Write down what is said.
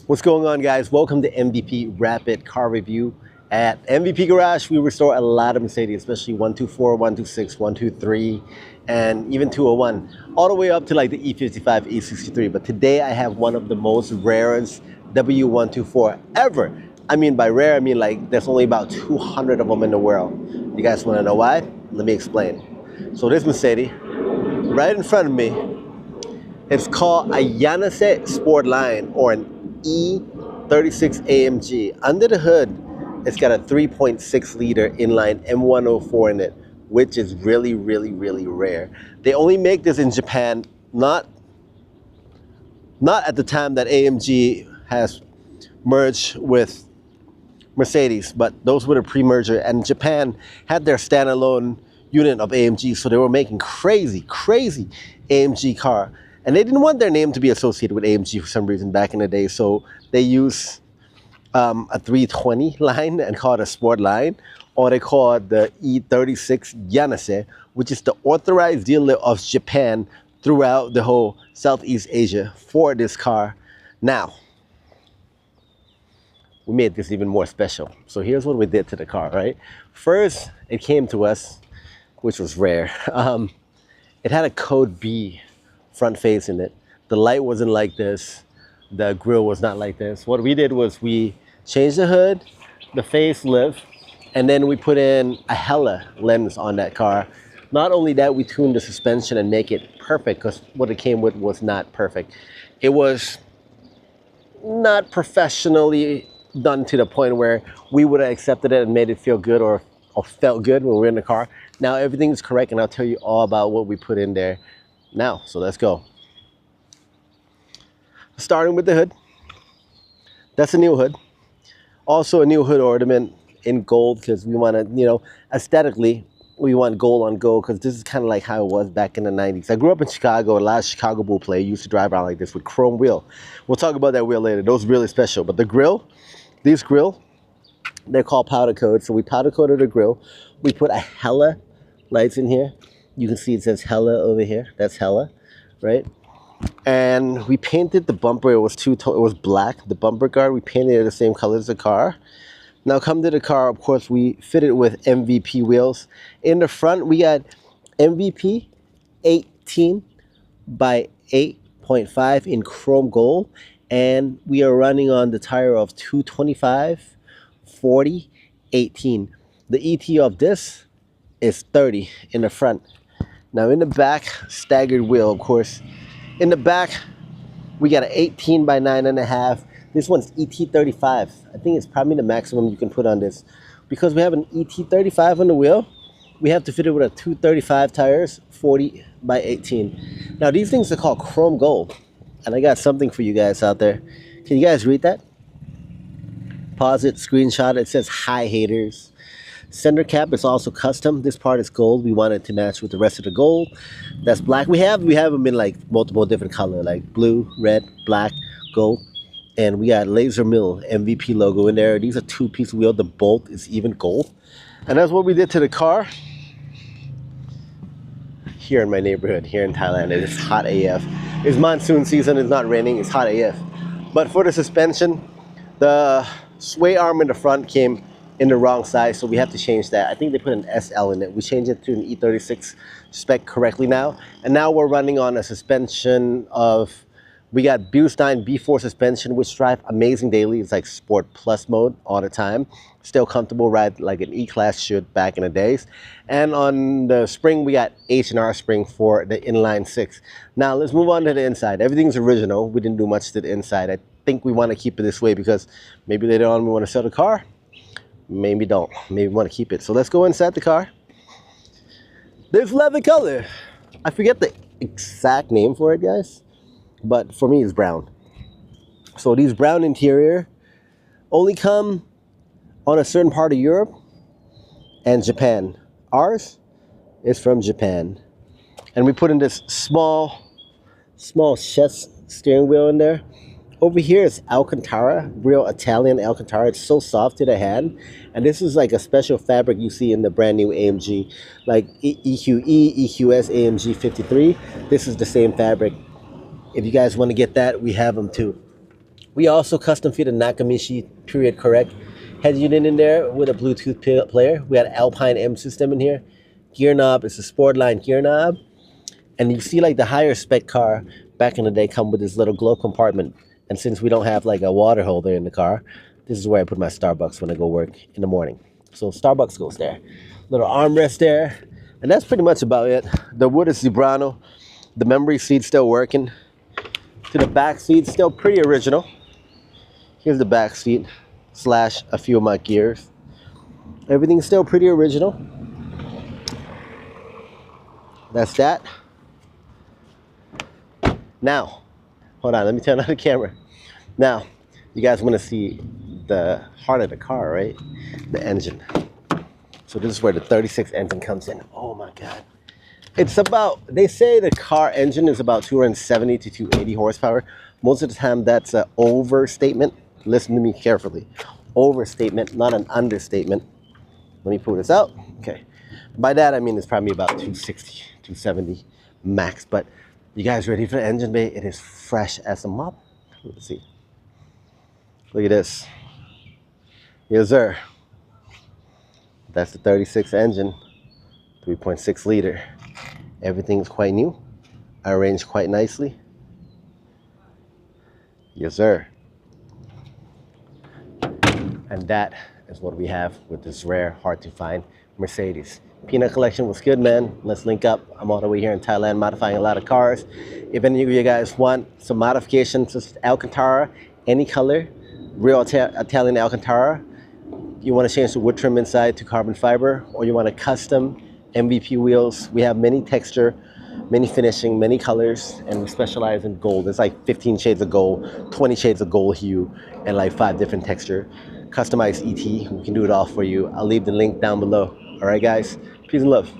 What's going on, guys? Welcome to MVP Rapid Car Review. At MVP Garage, we restore a lot of Mercedes, especially 124, 126, 123, and even 201, all the way up to like the E55, E63. But today I have one of the most rarest W124 ever. I mean, by rare, I mean like there's only about 200 of them in the world. You guys want to know why? Let me explain. So this Mercedes, right in front of me, it's called a YANASE Sport Line, or an E36 AMG. Under the hood, it's got a 3.6 liter inline M104 in it, which is really, really, really rare. They only make this in Japan, not at the time that AMG has merged with Mercedes, but those were the pre-merger, and Japan had their standalone unit of AMG, so they were making crazy AMG car. And they didn't want their name to be associated with AMG for some reason back in the day, so they used a 320 line and call it a sport line, or they call it the E36 YANASE, which is the authorized dealer of Japan throughout the whole Southeast Asia for this car. Now, we made this even more special. So here's what we did to the car, right? First, it came to us, which was rare. It had a code B front face in it. The light wasn't like this. The grille was not like this. What we did was we changed the hood, the facelift, and then we put in a hella lens on that car. Not only that, we tuned the suspension and make it perfect, because what it came with was not perfect. It was not professionally done to the point where we would have accepted it and made it feel good or felt good when we were in the car. Now everything's correct, and I'll tell you all about what we put in there now. So let's go. Starting with the hood. That's a new hood. Also a new hood ornament in gold, because we want to, you know, aesthetically, we want gold on gold, because this is kind of like how it was back in the 90s. I grew up in Chicago. A lot of Chicago Bull player used to drive around like this with chrome wheel. We'll talk about that wheel later. Those are really special. But the grill, these grill, they're called powder coat. So we powder coated the grill. We put a hella lights in here. You can see it says hella over here. That's hella, right? And we painted the bumper. It was black. The bumper guard, we painted it the same color as the car. Now come to the car. Of course, we fit it with MVP wheels. In the front, we got MVP 18 by 8.5 in chrome gold, and we are running on the tire of 225 40 18. The ET of this is 30 in the front. Now in the back, staggered wheel, of course. In the back, we got an 18 by 9.5. This one's ET35. I think it's probably the maximum you can put on this. Because we have an ET35 on the wheel, we have to fit it with a 235 tires, 40 by 18. Now these things are called chrome gold. And I got something for you guys out there. Can you guys read that? Pause it, screenshot it. It says, "Hi haters." Center cap is also custom. This part is gold. We want it to match with the rest of the gold. That's black. We have them in like multiple different color, like blue, red, black, gold. And we got laser mill MVP logo in there. These are 2-piece wheel. The bolt is even gold. And that's what we did to the car here in my neighborhood, here in Thailand. It is hot AF. It's monsoon season. It's not raining. It's hot AF. But for the suspension, the sway arm in the front came in the wrong size, so we have to change that. I think they put an SL in it. We changed it to an E36 spec correctly now. And now we're running on a suspension of, we got Bustein B4 suspension, which drive amazing daily. It's like Sport Plus mode all the time. Still comfortable, ride like an E-Class should back in the days. And on the spring, we got H&R spring for the inline 6. Now let's move on to the inside. Everything's original. We didn't do much to the inside. I think we want to keep it this way because maybe later on we want to sell the car. Maybe don't. Maybe want to keep it. So let's go inside the car. This leather color, I forget the exact name for it, guys, but for me it's brown. So these brown interior only come on a certain part of Europe and Japan. Ours is from Japan. And we put in this small chest steering wheel in there. Over here is Alcantara, real Italian Alcantara. It's so soft to the hand. And this is like a special fabric you see in the brand new AMG. Like EQE, EQS, AMG 53. This is the same fabric. If you guys want to get that, we have them too. We also custom fit a Nakamichi period correct head unit in there with a Bluetooth player. We had Alpine M system in here. Gear knob, it's a Sportline gear knob. And you see like the higher spec car back in the day come with this little glove compartment. And since we don't have like a water holder in the car, this is where I put my Starbucks when I go work in the morning. So Starbucks goes there. Little armrest there. And that's pretty much about it. The wood is Zebrano. The memory seat's still working. To the back seat, still pretty original. Here's the back seat slash a few of my gears. Everything's still pretty original. That's that. Now, hold on, let me turn on the camera. Now, you guys want to see the heart of the car, right? The engine. So this is where the 36 engine comes in. Oh my God. It's about, they say the car engine is about 270 to 280 horsepower. Most of the time that's an overstatement. Listen to me carefully. Overstatement, not an understatement. Let me pull this out. Okay. By that, I mean it's probably about 260, 270 max. But you guys ready for the engine bay? It is fresh as a mop. Let's see. Look at this. Yes, sir. That's the 36 engine, 3.6 liter. Everything's quite new. Arranged quite nicely. Yes, sir. And that is what we have with this rare, hard to find Mercedes. Peanut collection was good, man. Let's link up. I'm all the way here in Thailand modifying a lot of cars. If any of you guys want some modifications to Alcantara, any color, real Italian Alcantara, you want to change the wood trim inside to carbon fiber, or you want a custom MVP wheels, we have many texture, many finishing, many colors, and we specialize in gold. There's like 15 shades of gold, 20 shades of gold hue, and like 5 different texture. Customized ET, we can do it all for you. I'll leave the link down below. All right, guys, peace and love.